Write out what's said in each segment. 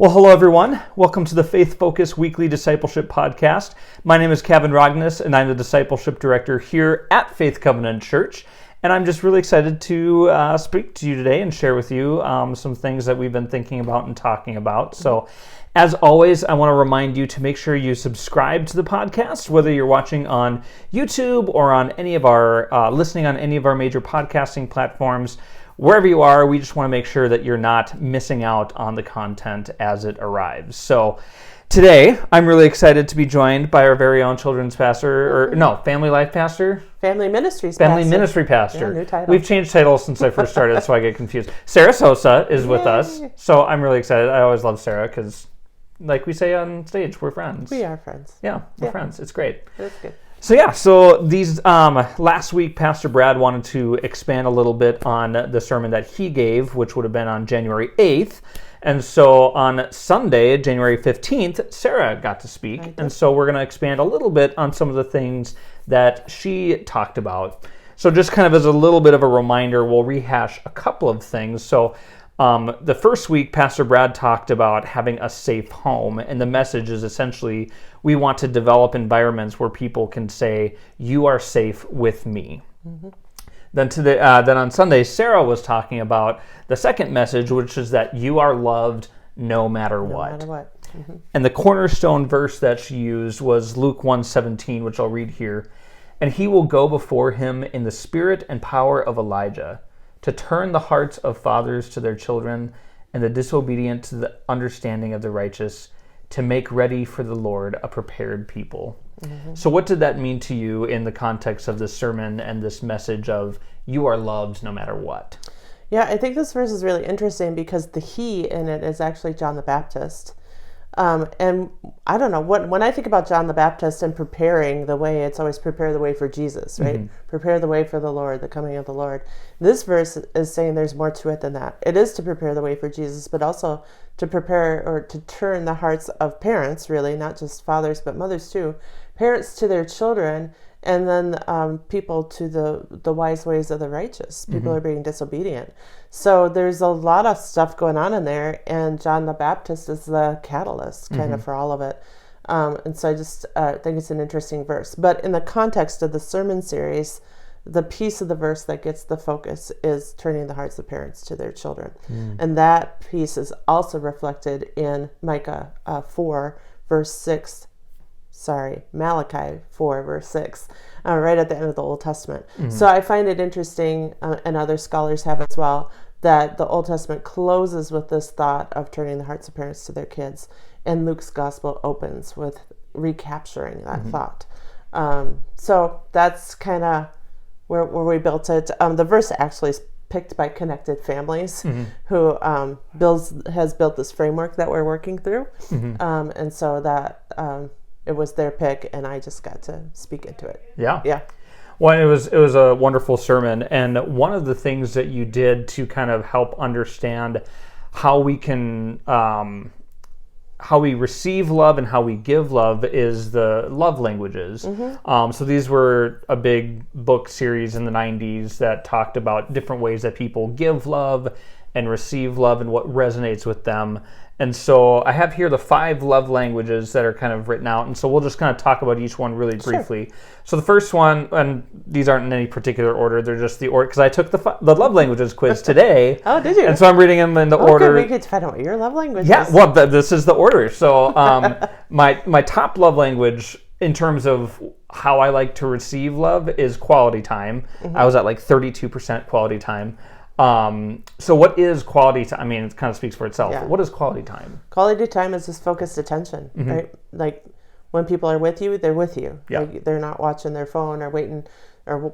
Well, hello everyone. Welcome to the Faith Focus Weekly Discipleship Podcast. My name is Kevin Rognes, and I'm the Discipleship Director here at Faith Covenant Church. And I'm just really excited to speak to you today and share with you some things that we've been thinking about and talking about. So, as always, I want to remind you to make sure you subscribe to the podcast, whether you're watching on YouTube or on any of our listening on any of our major podcasting platforms. Wherever you are, we just want to make sure that you're not missing out on the content as it arrives. So today, I'm really excited to be joined by our very own children's pastor, family life pastor? Family ministries Family ministry pastor. Yeah, new title. We've changed titles since I first started, so I get confused. Sarah Sosa is with us, so I'm really excited. I always love Sarah because, like we say on stage, we're friends. We are friends. Yeah, we're friends. It's great. That's good. So these last week, Pastor Brad wanted to expand a little bit on the sermon that he gave, which would have been on January 8th. And so on Sunday, January 15th, Sarah got to speak. And so we're going to expand a little bit on some of the things that she talked about. So just kind of as a little bit of a reminder, we'll rehash a couple of things. So the first week, Pastor Brad talked about having a safe home, and the message is essentially we want to develop environments where people can say, "You are safe with me." Mm-hmm. Then on Sunday, Sarah was talking about the second message, which is that you are loved no matter what. No matter what. Mm-hmm. And the cornerstone verse that she used was Luke 1:17, which I'll read here. "And he will go before him in the spirit and power of Elijah, to turn the hearts of fathers to their children, and the disobedient to the understanding of the righteous, to make ready for the Lord a prepared people." Mm-hmm. So what did that mean to you in the context of this sermon and this message of you are loved no matter what? Yeah, I think this verse is really interesting because the he in it is actually John the Baptist. And I don't know, when I think about John the Baptist and preparing the way, it's always prepare the way for Jesus, right? Mm-hmm. Prepare the way for the Lord, the coming of the Lord. This verse is saying there's more to it than that. It is to prepare the way for Jesus, but also to prepare or to turn the hearts of parents, really, not just fathers, but mothers too, parents to their children, and then people to the wise ways of the righteous. People are being disobedient. So there's a lot of stuff going on in there, and John the Baptist is the catalyst kind of for all of it. And so I just think it's an interesting verse. But in the context of the sermon series, the piece of the verse that gets the focus is turning the hearts of parents to their children. And that piece is also reflected in Malachi 4, verse 6, right at the end of the Old Testament. So I find it interesting, and other scholars have as well, that the Old Testament closes with this thought of turning the hearts of parents to their kids, and Luke's gospel opens with recapturing that thought. So that's kind of where we built it. The verse actually is picked by Connected Families, who has built this framework that we're working through. And so that it was their pick, and I just got to speak into it. Yeah. Well, it was a wonderful sermon, and one of the things that you did to kind of help understand how we can how we receive love and how we give love is the love languages. So these were a big book series in the 90s that talked about different ways that people give love and receive love and what resonates with them. And so I have here the 5 love languages that are kind of written out. And so we'll just kind of talk about each one really briefly. Sure. So the first one, and these aren't in any particular order, they're just the order, because I took the love languages quiz today. Oh, did you? And so I'm reading them in the order. Good. We get to find out what your love language is. Yeah, well, this is the order. So my top love language in terms of how I like to receive love is quality time. I was at like 32% quality time. So what is quality time? I mean, it kind of speaks for itself. Yeah. But what is quality time? Quality time is just focused attention, right? Like when people are with you, they're with you. Yeah. Like, they're not watching their phone or waiting or,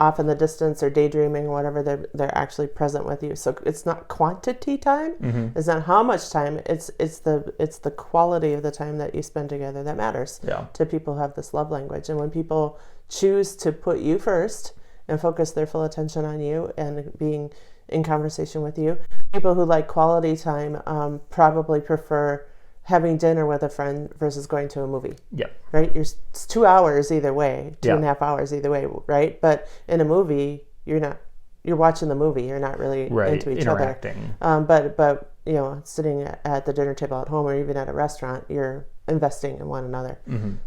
off in the distance or daydreaming or whatever. They're actually present with you. So it's not quantity time. It's not how much time. It's the quality of the time that you spend together that matters to people who have this love language. And when people choose to put you first and focus their full attention on you and being in conversation with you. People who like quality time probably prefer having dinner with a friend versus going to a movie. Yeah. Right? It's 2 hours either way, 2.5 hours either way, right? But in a movie, you're watching the movie. You're not really into each interacting. other. But sitting at the dinner table at home or even at a restaurant, you're investing in one another.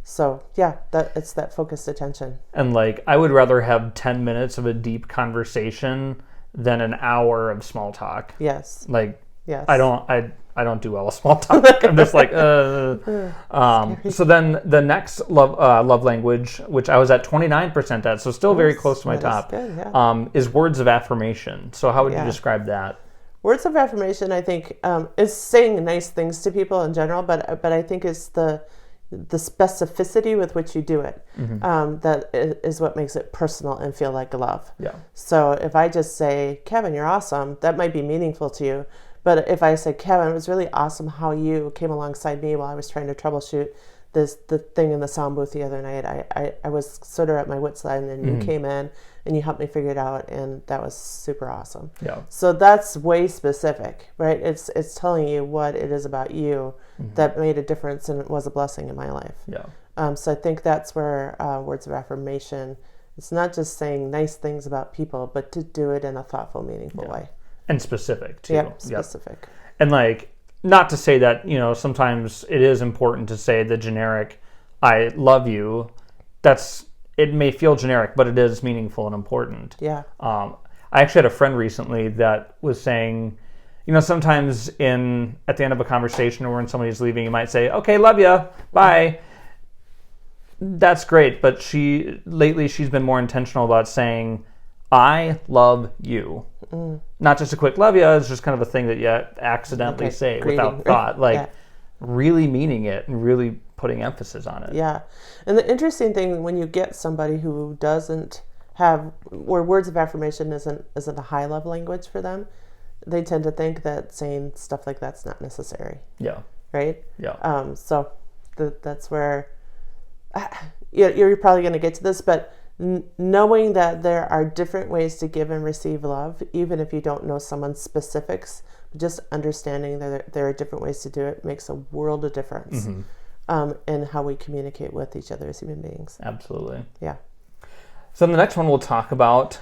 So yeah, it's that focused attention. And like, I would rather have 10 minutes of a deep conversation than an hour of small talk. Yes. Like, yes. I don't do well with small talk. I'm just like, So then the next love language, which I was at 29% at, so still very close to my top, good, yeah. Is words of affirmation. So how would you describe that? Words of affirmation, I think, is saying nice things to people in general, but I think it's the specificity with which you do it that is what makes it personal and feel like love. Yeah. So if I just say, Kevin, you're awesome, that might be meaningful to you. But if I say, Kevin, it was really awesome how you came alongside me while I was trying to troubleshoot the thing in the sound booth the other night. I was sort of at my wit's end, and you came in and you helped me figure it out, and that was super awesome. Yeah. So that's way specific, right? It's telling you what it is about you that made a difference and it was a blessing in my life. Yeah. So I think that's where words of affirmation, it's not just saying nice things about people, but to do it in a thoughtful, meaningful way. And specific too. Yep, specific. Yep. And like, not to say that, sometimes it is important to say the generic, I love you. It may feel generic, but it is meaningful and important. Yeah. I actually had a friend recently that was saying, sometimes at the end of a conversation or when somebody's leaving, you might say, okay, love ya, bye. That's great. But lately she's been more intentional about saying, I love you. Not just a quick love ya, it's just kind of a thing that you accidentally say without thought. Like really meaning it and really putting emphasis on it. Yeah. And the interesting thing, when you get somebody who doesn't have, where words of affirmation isn't a high love language for them, they tend to think that saying stuff like that's not necessary. Yeah. Right? Yeah. So that's where you're probably going to get to this, but knowing that there are different ways to give and receive love, even if you don't know someone's specifics, just understanding that there are different ways to do it makes a world of difference in how we communicate with each other as human beings. Absolutely. Yeah. So the next one we'll talk about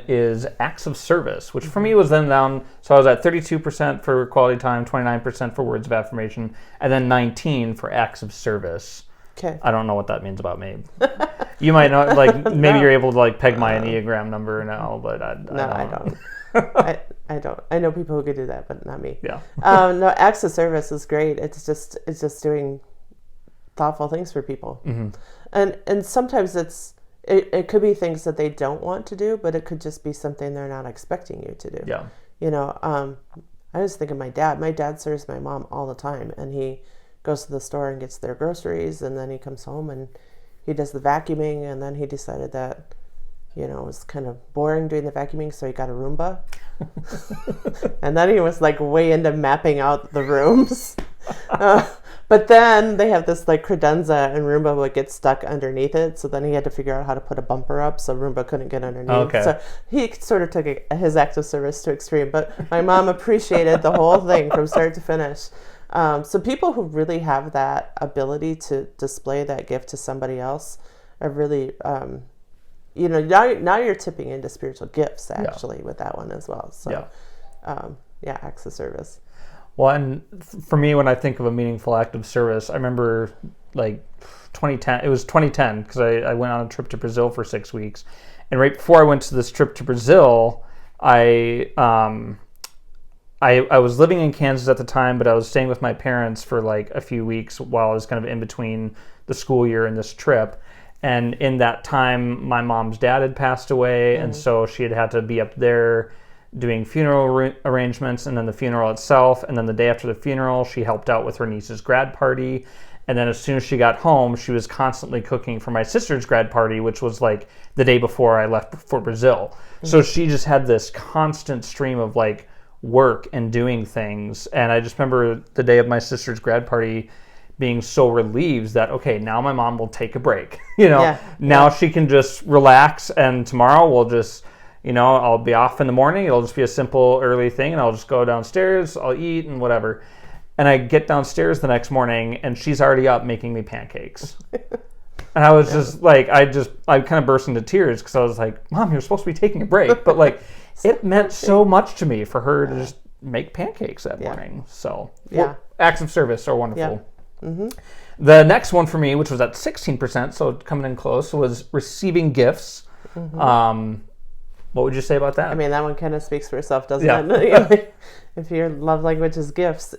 is acts of service, which for me was then down. So I was at 32% for quality time, 29% for words of affirmation, and then 19% for acts of service. Okay. I don't know what that means about me. You might know, maybe you're able to peg my Enneagram number now, but I don't. I don't. I know people who could do that, but not me. Yeah. No, acts of service is great. It's just doing thoughtful things for people, and sometimes it could be things that they don't want to do, but it could just be something they're not expecting you to do. Yeah. I was thinking my dad. My dad serves my mom all the time, and he goes to the store and gets their groceries, and then he comes home and he does the vacuuming, and then he decided that, it was kind of boring doing the vacuuming, so he got a Roomba. And then he was way into mapping out the rooms. But then they have this credenza, and Roomba would get stuck underneath it, so then he had to figure out how to put a bumper up so Roomba couldn't get underneath. Okay. So he sort of took his act of service to extreme, but my mom appreciated the whole thing from start to finish. So people who really have that ability to display that gift to somebody else are really, now you're tipping into spiritual gifts actually with that one as well. So, acts of service. Well, and for me, when I think of a meaningful act of service, I remember 2010. It was 2010 because I went on a trip to Brazil for 6 weeks, and right before I went to this trip to Brazil, I was living in Kansas at the time, but I was staying with my parents for a few weeks while I was kind of in between the school year and this trip. And in that time, my mom's dad had passed away, and so she had to be up there doing funeral arrangements, and then the funeral itself. And then the day after the funeral, she helped out with her niece's grad party. And then as soon as she got home, she was constantly cooking for my sister's grad party, which was the day before I left for Brazil. So she just had this constant stream of work and doing things. And I just remember the day of my sister's grad party being so relieved that, okay, now my mom will take a break. Now she can just relax, and tomorrow we'll just, I'll be off in the morning. It'll just be a simple early thing, and I'll just go downstairs, I'll eat and whatever. And I get downstairs the next morning, and she's already up making me pancakes. And I was just I kind of burst into tears because I was like, Mom, you're supposed to be taking a break. But it meant so much to me for her to just make pancakes that morning. So acts of service are wonderful. Yeah. Mm-hmm. The next one for me, which was at 16%, so coming in close, was receiving gifts. Mm-hmm. What would you say about that? I mean, that one kind of speaks for itself, doesn't it? If your love language is gifts.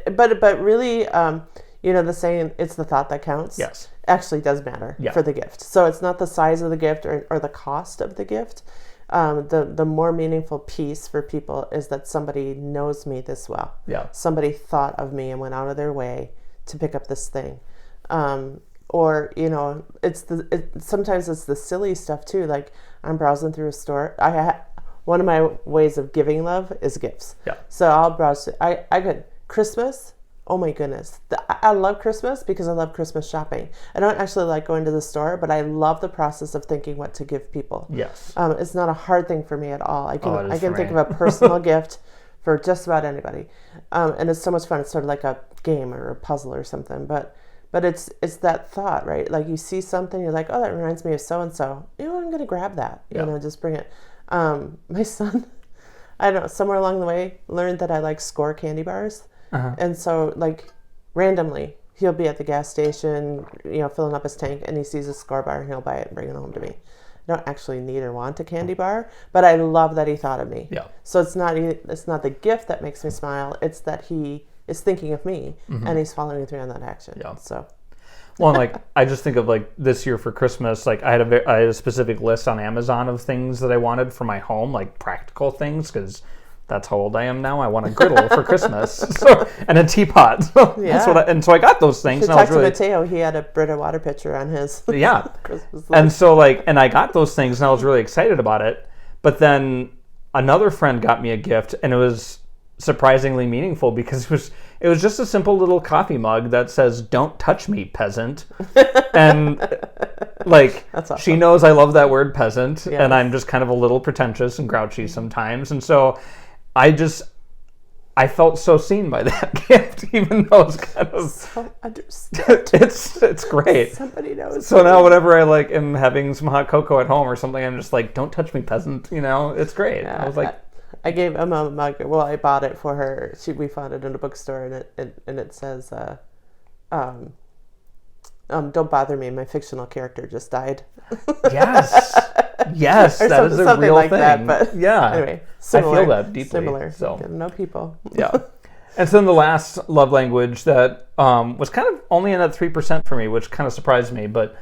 But really, the saying, it's the thought that counts, actually does matter for the gift. So it's not the size of the gift or the cost of the gift. The more meaningful piece for people is that somebody knows me this well. Yeah. Somebody thought of me and went out of their way to pick up this thing. Or, sometimes it's the silly stuff too. Like I'm browsing through a store. One of my ways of giving love is gifts. Yeah. So I'll browse. I could Christmas. Oh my goodness. I love Christmas because I love Christmas shopping. I don't actually like going to the store, but I love the process of thinking what to give people. Yes. It's not a hard thing for me at all. I can think of a personal gift for just about anybody. And it's so much fun. It's sort of like a game or a puzzle or something. But it's that thought, right? Like you see something, you're like, oh, that reminds me of so-and-so. I'm going to grab that. Just bring it. My son, I don't know, somewhere along the way, learned that I like Score candy bars. Uh-huh. And so, like, randomly, he'll be at the gas station, filling up his tank, and he sees a Score bar, and he'll buy it and bring it home to me. I don't actually need or want a candy bar, but I love that he thought of me. Yeah. So it's not the gift that makes me smile. It's that he is thinking of me, and he's following through on that action. Yeah. So. Well, and I just think of this year for Christmas, I had a specific list on Amazon of things that I wanted for my home, like practical things, because that's how old I am now. I want a griddle for Christmas, and a teapot. So that's so I got those things. And I was really, to Mateo. He had a Brita water pitcher on his Christmas list. And so and I got those things, and I was really excited about it. But then another friend got me a gift, and it was surprisingly meaningful because it was just a simple little coffee mug that says "Don't touch me, peasant," and that's awesome. She knows I love that word peasant, and I'm just kind of a little pretentious and grouchy sometimes, and so I felt so seen by that gift, even though it's kind of so understood. It's great. Somebody knows. So now whenever I am having some hot cocoa at home or something, I'm just like, "Don't touch me, peasant." It's great. Yeah, I was like. I gave Emma a mug. Well, I bought it for her. We found it in a bookstore, and it says, "Don't bother me. My fictional character just died." Yes, that is a real thing. That, but anyway, similar, I feel that deeply. Similar. So Get to know people. Yeah. And so then the last love language that was kind of only in that 3% for me, which kind of surprised me, but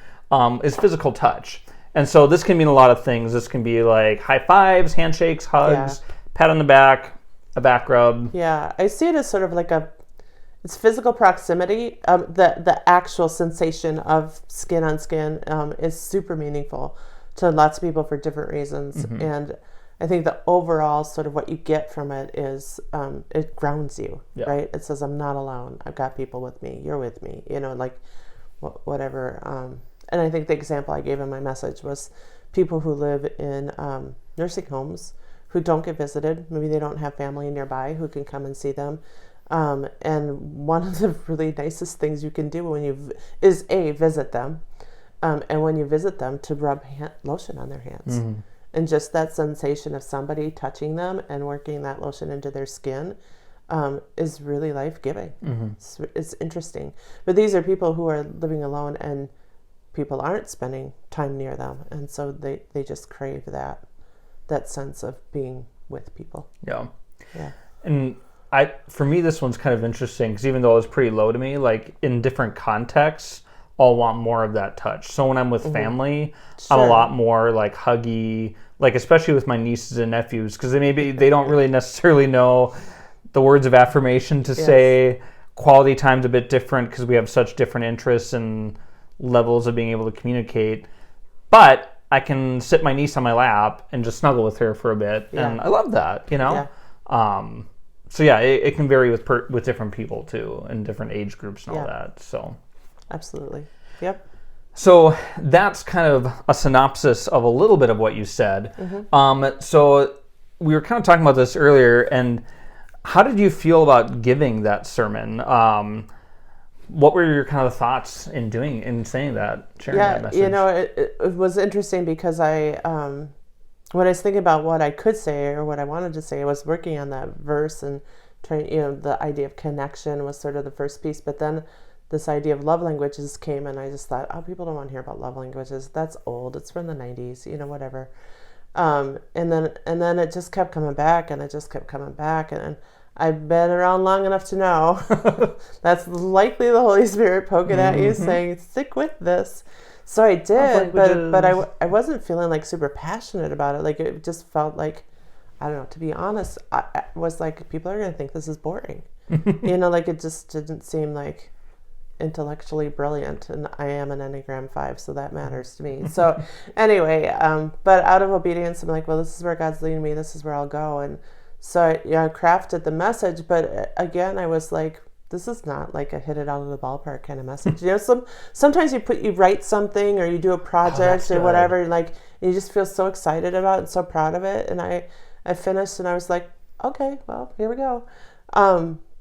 is physical touch. And so this can mean a lot of things. This can be like high fives, handshakes, hugs. Yeah. Pat on the back, a back rub. Yeah, I see it as sort of like it's physical proximity. The actual sensation of skin on skin is super meaningful to lots of people for different reasons. Mm-hmm. And I think the overall sort of what you get from it is it grounds you, right? It says, I'm not alone. I've got people with me. You're with me, whatever. And I think the example I gave in my message was people who live in nursing homes who don't get visited. Maybe they don't have family nearby who can come and see them. And one of the really nicest things you can do is visit them. And when you visit them, to rub lotion on their hands. Mm-hmm. And just that sensation of somebody touching them and working that lotion into their skin is really life-giving. Mm-hmm. It's interesting. But these are people who are living alone and people aren't spending time near them. And so they just crave that sense of being with people. Yeah. And for me, this one's kind of interesting because even though it was pretty low to me, in different contexts, I'll want more of that touch. So when I'm with family, I'm a lot more huggy, especially with my nieces and nephews, because they don't really necessarily know the words of affirmation to say. Quality time's a bit different because we have such different interests and levels of being able to communicate. But I can sit my niece on my lap and just snuggle with her for a bit, and I love that, Yeah. So it can vary with different people too, and different age groups and all that. So, absolutely, yep. So that's kind of a synopsis of a little bit of what you said. Mm-hmm. So we were kind of talking about this earlier, and how did you feel about giving that sermon? What were your kind of thoughts in saying that, sharing that message? It was interesting because I when I was thinking about what I could say or what I wanted to say, I was working on that verse and trying, the idea of connection was sort of the first piece. But then this idea of love languages came, and I just thought, oh, people don't want to hear about love languages. That's old. It's from the 90s, whatever. And then it just kept coming back, and it just kept coming back. And I've been around long enough to know that's likely the Holy Spirit poking at you, saying, stick with this. So I did, but I wasn't feeling like super passionate about it. Like it just felt like, I don't know, to be honest, I was like, people are going to think this is boring. Like it just didn't seem like intellectually brilliant, and I am an Enneagram 5, so that matters to me. So anyway, but out of obedience, I'm like, well, this is where God's leading me. This is where I'll go. And so I crafted the message, but again, I was like, this is not like a hit it out of the ballpark kind of message. Sometimes you write something or you do a project or whatever, and you just feel so excited about it and so proud of it. And I finished and I was like, okay, well, here we go.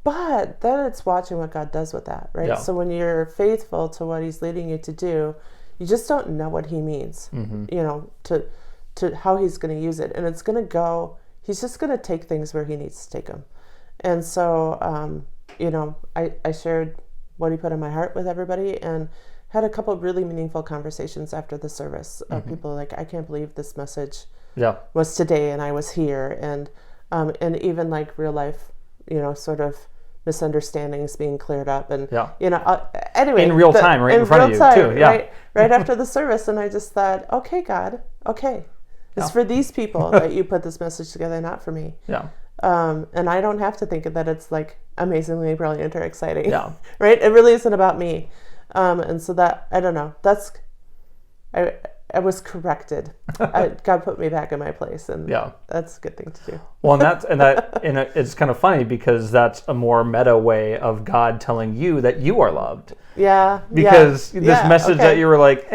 But then it's watching what God does with that, right? Yeah. So when you're faithful to what he's leading you to do, you just don't know what he means, to how he's going to use it. And it's going to go, he's just going to take things where he needs to take them. And so, I shared what he put in my heart with everybody and had a couple of really meaningful conversations after the service. People are like, I can't believe this message was today and I was here. And even like real life, sort of misunderstandings being cleared up. And, anyway. In real time, right in front of you, too. Yeah. Right after the service. And I just thought, okay, God, okay. It's for these people that you put this message together, not for me. Yeah. And I don't have to think that it's like amazingly brilliant or exciting. Yeah. Right? It really isn't about me. And so that, I don't know, I was corrected. God put me back in my place, and that's a good thing to do. Well, and it's kind of funny because that's a more meta way of God telling you that you are loved. Yeah. Because this message that you were like,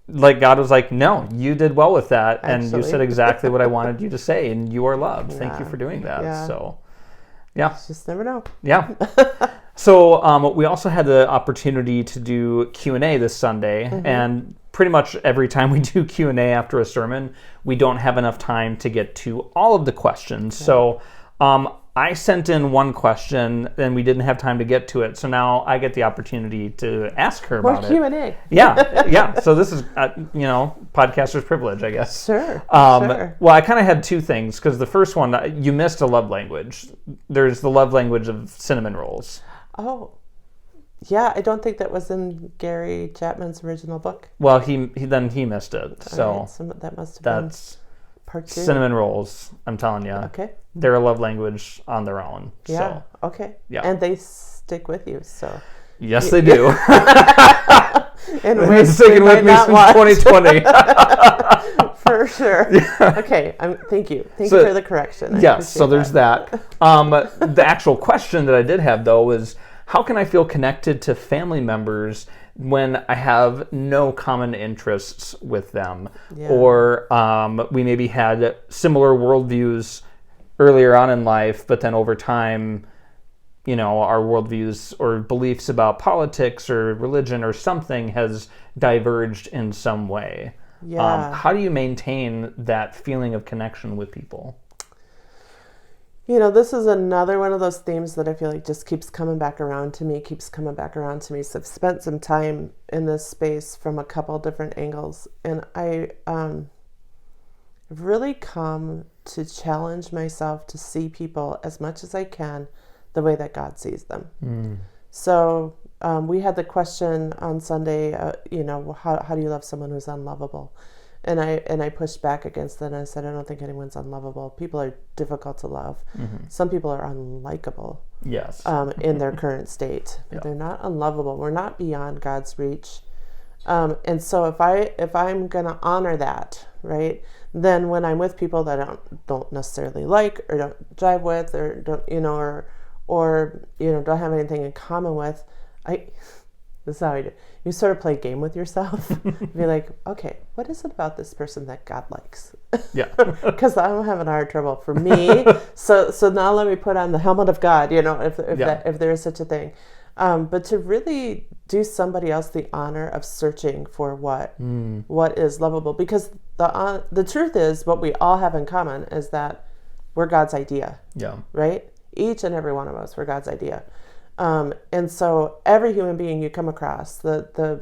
like God was like, no, you did well with that, and you said exactly what I wanted you to say, and you are loved. Thank you for doing that. Yeah. So, just never know. Yeah. So we also had the opportunity to do Q&A this Sunday, and pretty much every time we do Q&A after a sermon, we don't have enough time to get to all of the questions. Okay. So I sent in one question, and we didn't have time to get to it. So now I get the opportunity to ask her about it. More Q&A. Yeah. So this is, podcaster's privilege, I guess. Sure. Well, I kind of had two things, because the first one, you missed a love language. There's the love language of cinnamon rolls. Oh, yeah. I don't think that was in Gary Chapman's original book. Well, he missed it. So, right, so that must have been part 2. Cinnamon rolls, I'm telling you. Okay. They're a love language on their own. Yeah. So, okay. Yeah. And they stick with you. So. Yes, they do. And they've been sticking with me since 2020. For sure. Yeah. Okay. Thank you. Thank you for the correction. Yes. So there's that. The actual question that I did have, though, was how can I feel connected to family members when I have no common interests with them? Yeah. Or we maybe had similar worldviews earlier on in life, but then over time, our worldviews or beliefs about politics or religion or something has diverged in some way. Yeah. How do you maintain that feeling of connection with people? This is another one of those themes that I feel like just keeps coming back around to me. So I've spent some time in this space from a couple different angles, and I've really come to challenge myself to see people as much as I can the way that God sees them. So we had the question on Sunday, how do you love someone who's unlovable? And I pushed back against that, and I said, I don't think anyone's unlovable. People are difficult to love. Some people are unlikable. Yes. In their current state. But they're not unlovable. We're not beyond God's reach. And so if I'm going to honor that, right, then when I'm with people that I don't necessarily like or don't jive with or don't, don't have anything in common with, this is how I do. You sort of play a game with yourself. Be like, okay, what is it about this person that God likes? Yeah. Because I'm having hard trouble for me. So now let me put on the helmet of God, if there is such a thing. But to really do somebody else the honor of searching for what is lovable, because the truth is, what we all have in common is that we're God's idea. Yeah. Right? Each and every one of us, we're God's idea. And so every human being you come across, the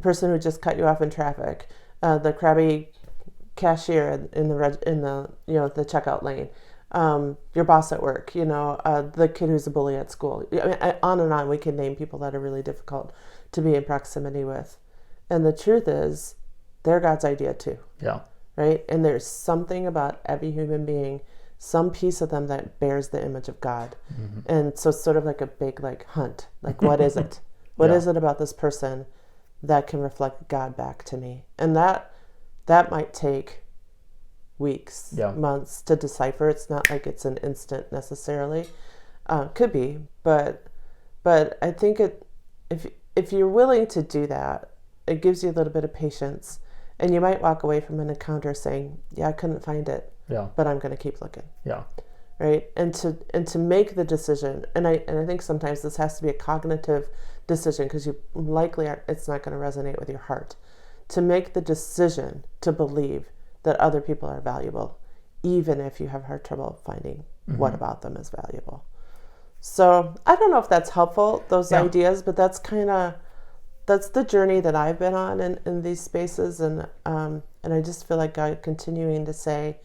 person who just cut you off in traffic, the crabby cashier in the the checkout lane, your boss at work, the kid who's a bully at school. I mean, on and on. We can name people that are really difficult to be in proximity with. And the truth is, they're God's idea too. Yeah. Right? And there's something about every human being, some piece of them that bears the image of God. And so it's sort of like a big hunt. What is it? What is it about this person that can reflect God back to me? And that might take weeks, months to decipher. It's not like it's an instant necessarily. Could be, but I think if you're willing to do that, it gives you a little bit of patience, and you might walk away from an encounter saying, "Yeah, I couldn't find it, but I'm going to keep looking." Yeah. Right, and to make the decision, and I think sometimes this has to be a cognitive decision, because you likely it's not going to resonate with your heart. To make the decision to believe that other people are valuable, even if you have hard trouble finding what about them is valuable. So I don't know if that's helpful, those ideas, but that's the journey that I've been on in these spaces, and I just feel like God continuing to say,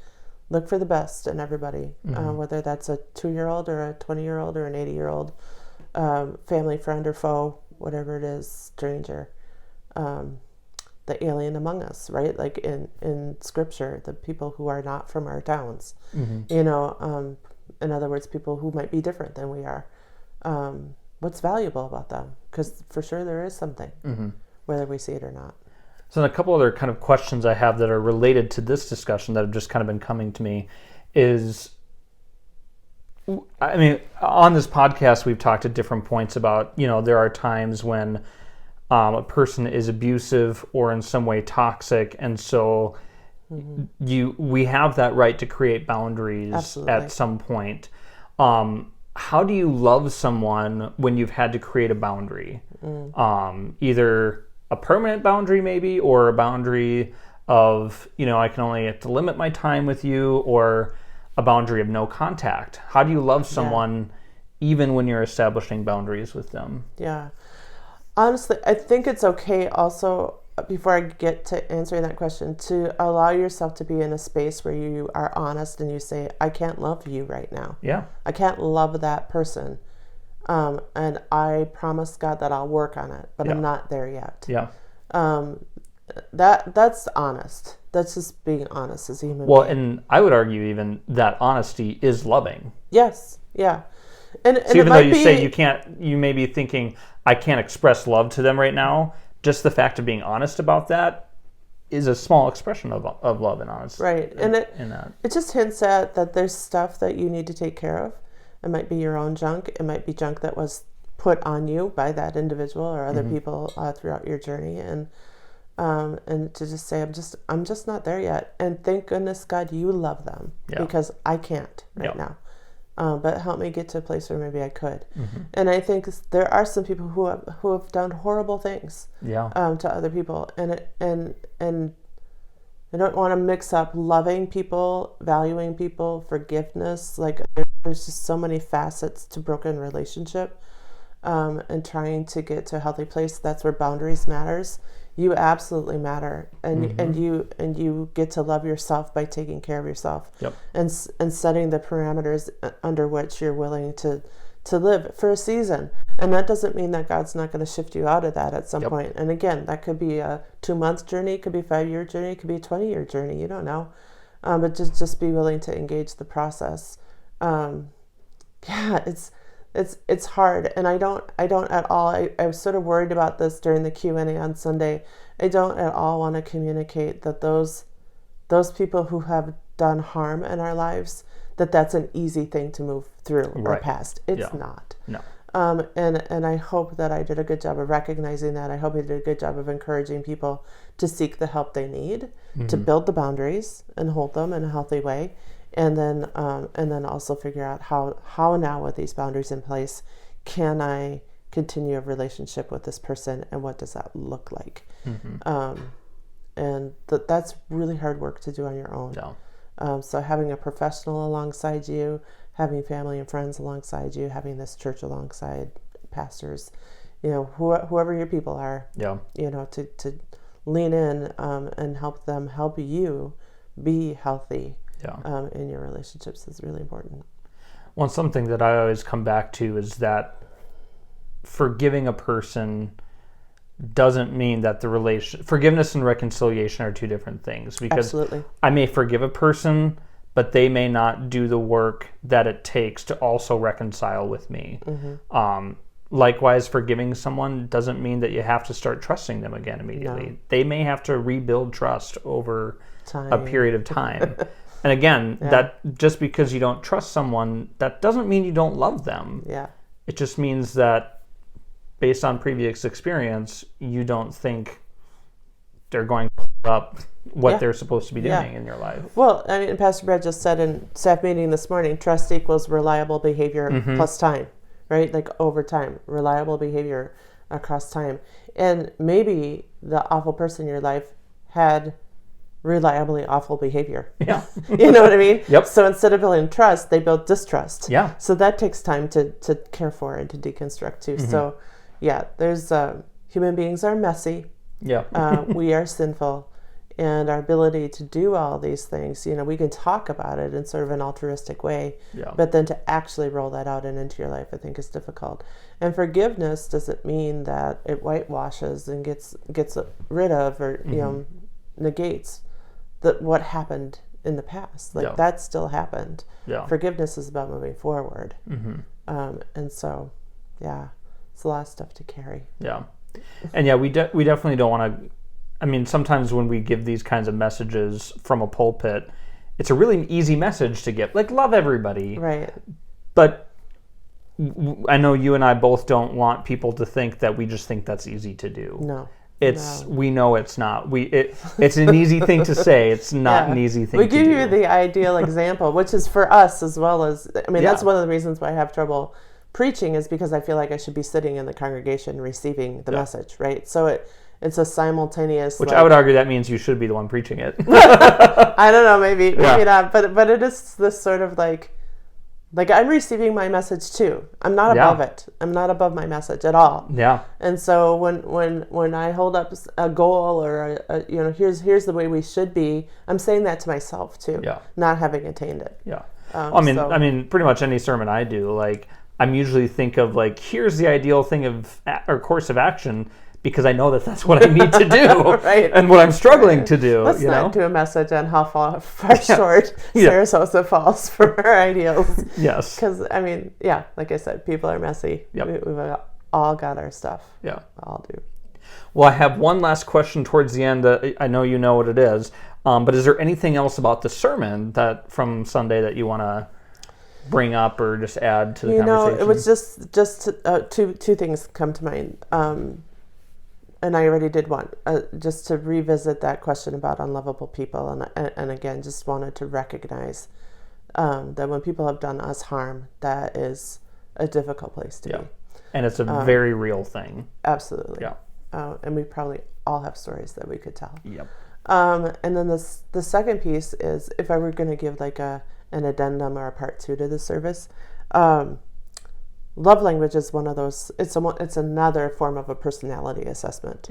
look for the best in everybody, whether that's a 2-year-old or a 20-year-old or an 80-year-old, family, friend, or foe, whatever it is, stranger. The alien among us, right? Like in scripture, the people who are not from our towns, in other words, people who might be different than we are. What's valuable about them? Because for sure there is something, whether we see it or not. So a couple other kind of questions I have that are related to this discussion that have just kind of been coming to me is, I mean, on this podcast, we've talked at different points about, there are times when a person is abusive or in some way toxic, and so we have that right to create boundaries. Absolutely. At some point. How do you love someone when you've had to create a boundary? Either a permanent boundary maybe, or a boundary of, I can only have to limit my time with you, or a boundary of no contact. How do you love someone even when you're establishing boundaries with them? Yeah. Honestly, I think it's okay also, before I get to answering that question, to allow yourself to be in a space where you are honest and you say, I can't love you right now. Yeah. I can't love that person. And I promise God that I'll work on it, but I'm not there yet. Yeah. That's honest. That's just being honest as a human being. Well, and I would argue even that honesty is loving. Yes. Yeah. And so even though you say you may be thinking, I can't express love to them right now, just the fact of being honest about that is a small expression of love and honesty. Right. And it just hints at that there's stuff that you need to take care of. It might be your own junk. It might be junk that was put on you by that individual or other people throughout your journey. And to just say, I'm just not there yet. And thank goodness, God, you love them, because I can't right now. But help me get to a place where maybe I could. And I think there are some people who have done horrible things to other people, and I don't want to mix up loving people, valuing people, forgiveness. Like, there's just so many facets to broken relationship, and trying to get to a healthy place. That's where boundaries matters. You absolutely matter, and you get to love yourself by taking care of yourself, and setting the parameters under which you're willing to live for a season. And that doesn't mean that God's not going to shift you out of that at some point. And again, that could be a 2-month journey, it could be a 5-year journey, it could be a 20-year journey. You don't know, but just be willing to engage the process. It's hard, and I don't at all. I was sort of worried about this during the Q&A on Sunday. I don't at all want to communicate that those people who have done harm in our lives, that's an easy thing to move through or past. It's not. No. And I hope that I did a good job of recognizing that. I hope I did a good job of encouraging people to seek the help they need, to build the boundaries and hold them in a healthy way. And then also figure out how now with these boundaries in place, can I continue a relationship with this person, and what does that look like? And that's really hard work to do on your own. Yeah. So having a professional alongside you, having family and friends alongside you, having this church alongside, pastors, whoever your people are, to lean in and help them help you be healthy in your relationships is really important. Well, something that I always come back to is that forgiving a person doesn't mean that forgiveness and reconciliation are two different things, because Absolutely. I may forgive a person, but they may not do the work that it takes to also reconcile with me. Likewise, forgiving someone doesn't mean that you have to start trusting them again immediately. No. They may have to rebuild trust over a period of time. And again, that just because you don't trust someone, that doesn't mean you don't love them. Yeah. It just means that based on previous experience, you don't think they're going to pull up what they're supposed to be doing in your life. Well, I mean, Pastor Brad just said in staff meeting this morning, trust equals reliable behavior plus time, right? Like over time, reliable behavior across time. And maybe the awful person in your life had reliably awful behavior. Yeah. You know what I mean? Yep. So instead of building trust, they built distrust. Yeah. So that takes time to care for and to deconstruct too. So there's human beings are messy. Yeah. We are sinful, and our ability to do all these things, we can talk about it in sort of an altruistic way, but then to actually roll that out and into your life, I think, is difficult. And forgiveness doesn't mean that it whitewashes and gets rid of or negates what happened in the past. Like that still happened. Yeah. Forgiveness is about moving forward. And so, it's a lot of stuff to carry. Yeah. And we definitely don't want to, I mean, sometimes when we give these kinds of messages from a pulpit, it's a really easy message to give, like, love everybody. Right. But I know you and I both don't want people to think that we just think that's easy to do. No. We know it's not. It's an easy thing to say. It's not an easy thing to do. We give you the ideal example, which is for us as well as, that's one of the reasons why I have trouble preaching, is because I feel like I should be sitting in the congregation receiving the message, right? So it's a simultaneous... Which I would argue that means you should be the one preaching it. I don't know, maybe not. But it is this sort of like I'm receiving my message too. I'm not above it. I'm not above my message at all. Yeah. And so when I hold up a goal or here's the way we should be, I'm saying that to myself too. Yeah. Not having attained it. Yeah. I mean, pretty much any sermon I do, I'm usually think of here's the ideal thing or course of action, because I know that that's what I need to do, right? And what I'm struggling to do. Let's not do a message on how far short Sarasota falls from our ideals. Yes. Because like I said, people are messy. Yep. We've all got our stuff. Yeah, all do. Well, I have one last question towards the end. I know you know what it is, but is there anything else about the sermon from Sunday that you want to bring up or just add to the conversation? It was just two things come to mind. And I already did one, just to revisit that question about unlovable people. And again, just wanted to recognize that when people have done us harm, that is a difficult place to be. And it's a very real thing. Absolutely. Yeah. And we probably all have stories that we could tell. Yep. And then the second piece is, if I were going to give an addendum or a part 2 to the service, love language is one of those. It's another form of a personality assessment.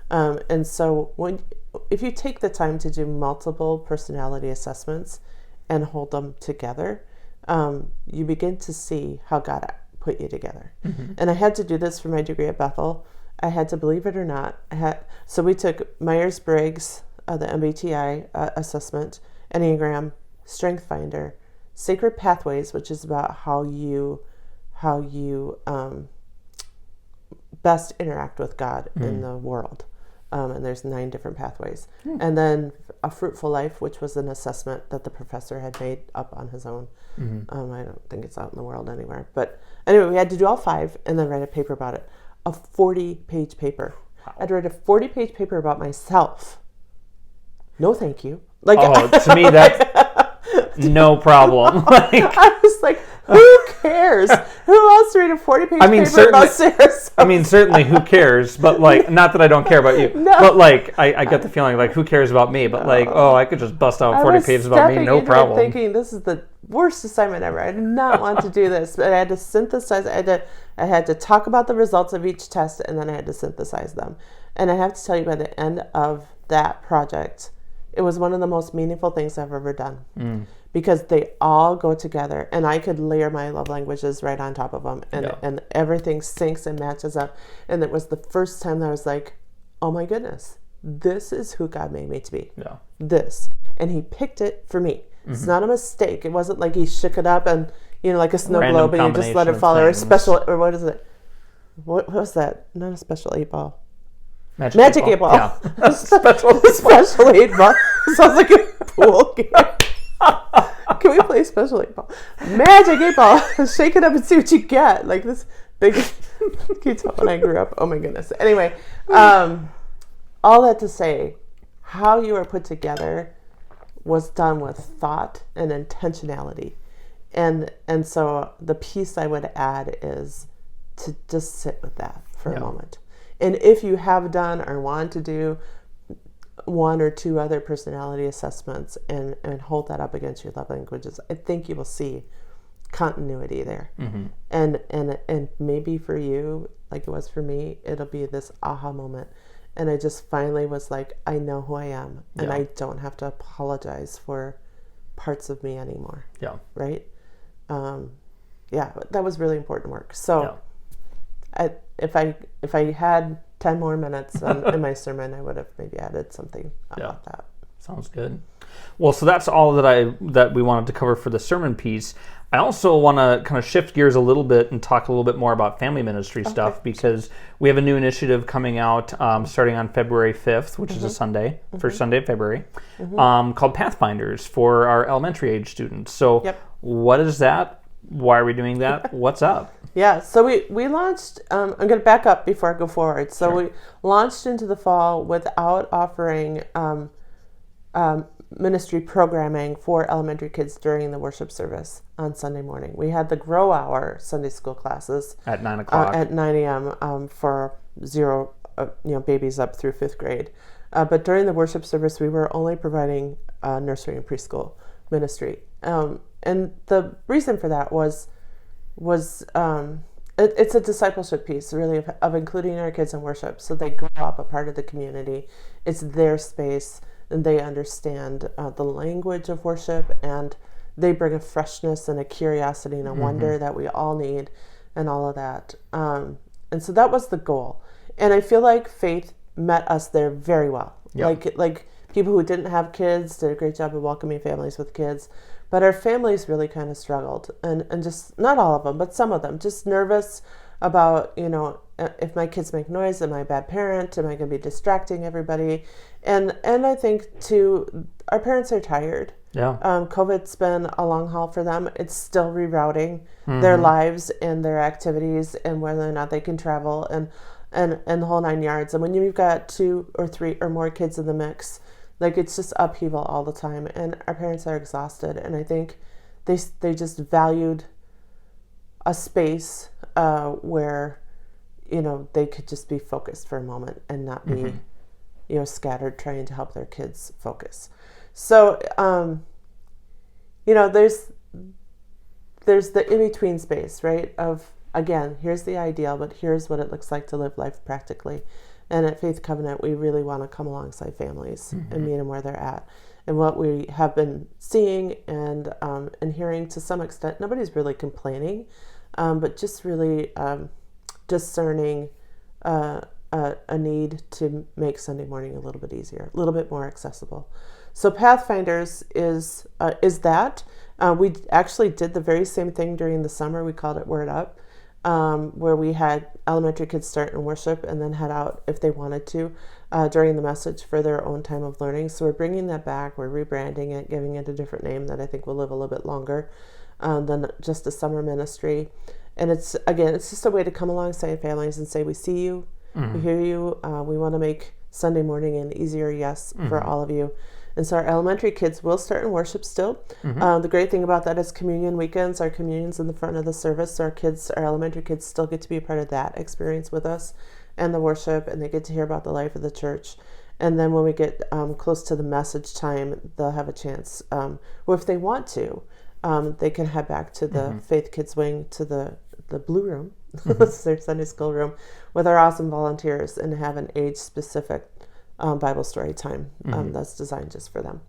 And so if you take the time to do multiple personality assessments and hold them together, you begin to see how God put you together. And I had to do this for my degree at Bethel. I had to, believe it or not, so we took Myers-Briggs, the MBTI assessment, Enneagram, Strength Finder, Sacred Pathways, which is about how you best interact with God in the world. And there's 9 different pathways. And then A Fruitful Life, which was an assessment that the professor had made up on his own. I don't think it's out in the world anywhere. But anyway, we had to do all 5 and then write a paper about it. A 40-page paper. Wow. I had to write a 40-page paper about myself. No, thank you. To me, that's no problem. I was like, who cares? Who wants to read a 40-page paper about Sarah? I mean, certainly, who cares? But like, not that I don't care about you. No. But like, I get the feeling like, who cares about me? But like, I could just bust out 40 pages about me, no problem. Thinking this is the worst assignment ever. I did not want to do this, but I had to synthesize. I had to talk about the results of each test, and then I had to synthesize them. And I have to tell you, by the end of that project, it was one of the most meaningful things I've ever done. Because they all go together, and I could layer my love languages right on top of them, and everything syncs and matches up. And it was the first time that I was like, oh my goodness, this is who God made me to be. Yeah. This. And he picked it for me. It's not a mistake. It wasn't like he shook it up and, like a snow globe and you just let it fall, or a special, or what is it? What was that? Not a special 8-ball. Magic 8-ball. Yeah. Special 8-ball. Sounds like a pool game. Can we play special 8-ball? Magic 8-ball. Shake it up and see what you get. Like this big. Can you tell when I grew up? Oh my goodness. Anyway, all that to say, how you are put together was done with thought and intentionality, and so the piece I would add is to just sit with that for a moment. And if you have done or want to do one or two other personality assessments and hold that up against your love languages, I think you will see continuity there. And maybe for you, like it was for me, it'll be this aha moment. And I just finally was like, I know who I am, and I don't have to apologize for parts of me anymore. Yeah. Right? That was really important work. So if I had 10 more minutes in my sermon, I would have maybe added something about that. Sounds good. Well, so that's all that we wanted to cover for the sermon piece. I also want to kind of shift gears a little bit and talk a little bit more about family ministry stuff, because we have a new initiative coming out starting on February 5th, which is a Sunday, first Sunday of February, called Pathfinders for our elementary age students. So what is that? Why are we doing that? What's up? Yeah, so we launched, I'm going to back up before I go forward. So we launched into the fall without offering ministry programming for elementary kids during the worship service on Sunday morning. We had the Grow Hour Sunday school classes at 9 o'clock. At 9 a.m. For zero, babies up through 5th grade. But during the worship service, we were only providing nursery and preschool ministry. And the reason for that was it's a discipleship piece, really, of including our kids in worship, so they grow up a part of the community. It's their space, and they understand the language of worship, and they bring a freshness and a curiosity and a wonder that we all need, and all of that. And so that was the goal. And I feel like Faith met us there very well. Yep. Like people who didn't have kids did a great job of welcoming families with kids. But our families really kind of struggled, and just, not all of them, but some of them, just nervous about, if my kids make noise, am I a bad parent? Am I going to be distracting everybody? And I think, too, our parents are tired. Yeah. COVID's been a long haul for them. It's still rerouting their lives and their activities and whether or not they can travel and the whole 9 yards. And when you've got 2 or 3 or more kids in the mix, like, it's just upheaval all the time, and our parents are exhausted. And I think they just valued a space where, they could just be focused for a moment and not be, scattered trying to help their kids focus. So, there's the in-between space, right? Of, again, here's the ideal, but here's what it looks like to live life practically. And at Faith Covenant, we really want to come alongside families and meet them where they're at. And what we have been seeing and hearing, to some extent, nobody's really complaining, but just really discerning a need to make Sunday morning a little bit easier, a little bit more accessible. So Pathfinders is that. We actually did the very same thing during the summer. We called it Word Up. Where we had elementary kids start in worship and then head out if they wanted to during the message for their own time of learning. So we're bringing that back. We're rebranding it, giving it a different name that I think will live a little bit longer than just a summer ministry. And it's just a way to come alongside families and say, we see you, we hear you, we want to make Sunday morning an easier yes for all of you. And so our elementary kids will start in worship still. The great thing about that is communion weekends. Our communion's in the front of the service. So our elementary kids still get to be a part of that experience with us and the worship, and they get to hear about the life of the church. And then when we get close to the message time, they'll have a chance, or if they want to, they can head back to the Faith Kids wing, to the Blue Room, their Sunday school room, with our awesome volunteers, and have an age-specific Bible story time that's designed just for them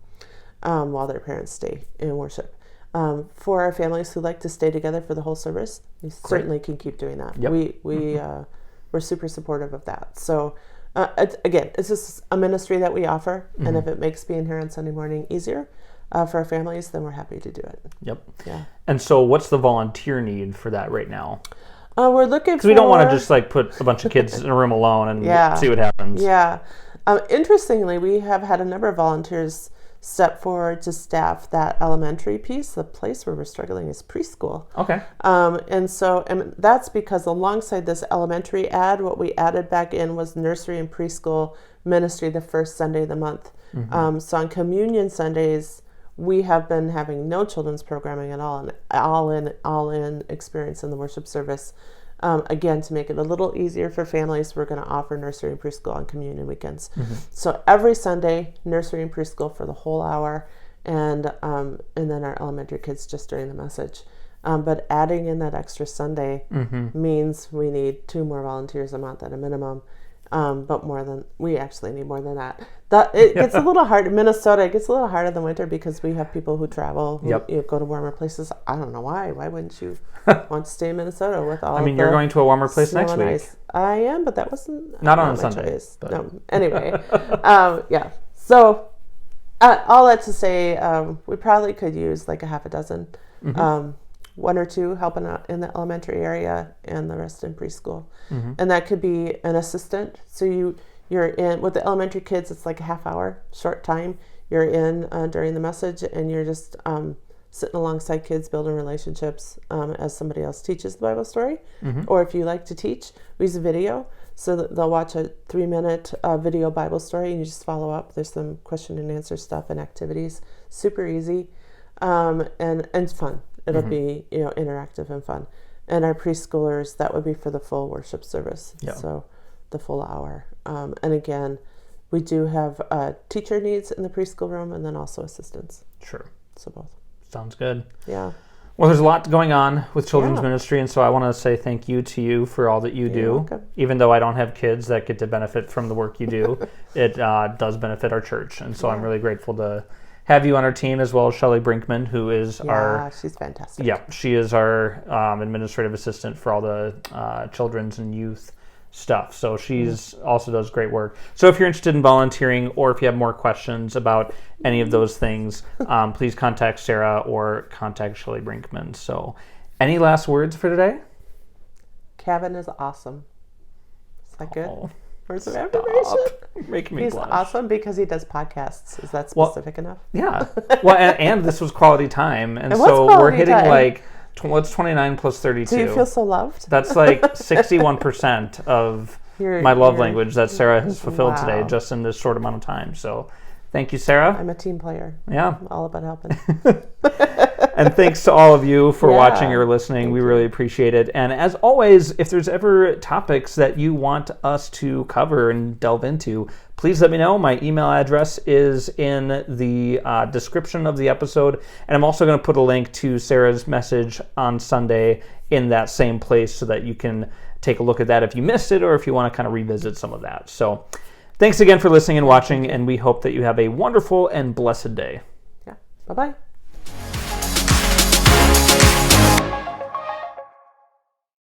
while their parents stay in worship. For our families who like to stay together for the whole service, we certainly can keep doing that. Yep. We're super supportive of that. So it's just a ministry that we offer, and if it makes being here on Sunday morning easier for our families, then we're happy to do it. Yep. Yeah. And so what's the volunteer need for that right now? We're looking for... Because we don't want to just put a bunch of kids in a room alone and see what happens. Yeah. Interestingly, we have had a number of volunteers step forward to staff that elementary piece. The place where we're struggling is preschool. Okay. And that's because alongside this elementary ad, what we added back in was nursery and preschool ministry the first Sunday of the month. So on communion Sundays, we have been having no children's programming at all, and all in experience in the worship service. Again, to make it a little easier for families, we're going to offer nursery and preschool on communion weekends. So every Sunday, nursery and preschool for the whole hour, and then our elementary kids just during the message. But adding in that extra Sunday means we need 2 more volunteers a month at a minimum. But we actually need more than that. It gets a little hard in Minnesota. It gets a little harder than winter because we have people who travel, who go to warmer places. I don't know why. Why wouldn't you want to stay in Minnesota with all? You're going to a warmer place next week. Ice. I am, but that wasn't not on a Sunday. No. Anyway, yeah. So all that to say, we probably could use like a half a dozen. 1 or 2 helping out in the elementary area, and the rest in preschool. And that could be an assistant. So you're in with the elementary kids, it's like a half hour, short time. You're in during the message, and you're just sitting alongside kids, building relationships as somebody else teaches the Bible story. Or if you like to teach, we use a video. So that they'll watch a 3-minute video Bible story, and you just follow up. There's some question and answer stuff and activities. Super easy and fun. It'll be interactive and fun. And our preschoolers, that would be for the full worship service. So the full hour. And again, we do have teacher needs in the preschool room, and then also assistants. Sure. So both. Sounds good. Yeah. Well, there's a lot going on with children's ministry, and so I want to say thank you to you for all that you do. Welcome. Even though I don't have kids that get to benefit from the work you do, it does benefit our church. And so I'm really grateful to have you on our team, as well as Shelley Brinkman, who is she's fantastic. Yeah, she is our administrative assistant for all the children's and youth stuff. So she's also does great work. So if you're interested in volunteering, or if you have more questions about any of those things, please contact Sarah or contact Shelley Brinkman. So any last words for today? Kevin is awesome. Is that good? Words of Stop. affirmation. Making me He's blush. awesome because he does podcasts. Is that specific enough? Yeah. Well, and this was quality time, and It so was we're quality hitting time. What's 29 plus 32? Do you feel so loved? That's like 61% of my love language that Sarah has fulfilled today, just in this short amount of time. So thank you, Sarah. I'm a team player. Yeah. I'm all about helping. And thanks to all of you for watching or listening. We really appreciate it. And as always, if there's ever topics that you want us to cover and delve into, please let me know. My email address is in the description of the episode. And I'm also going to put a link to Sarah's message on Sunday in that same place, so that you can take a look at that if you missed it, or if you want to kind of revisit some of that. So thanks again for listening and watching, and we hope that you have a wonderful and blessed day. Yeah. Bye-bye.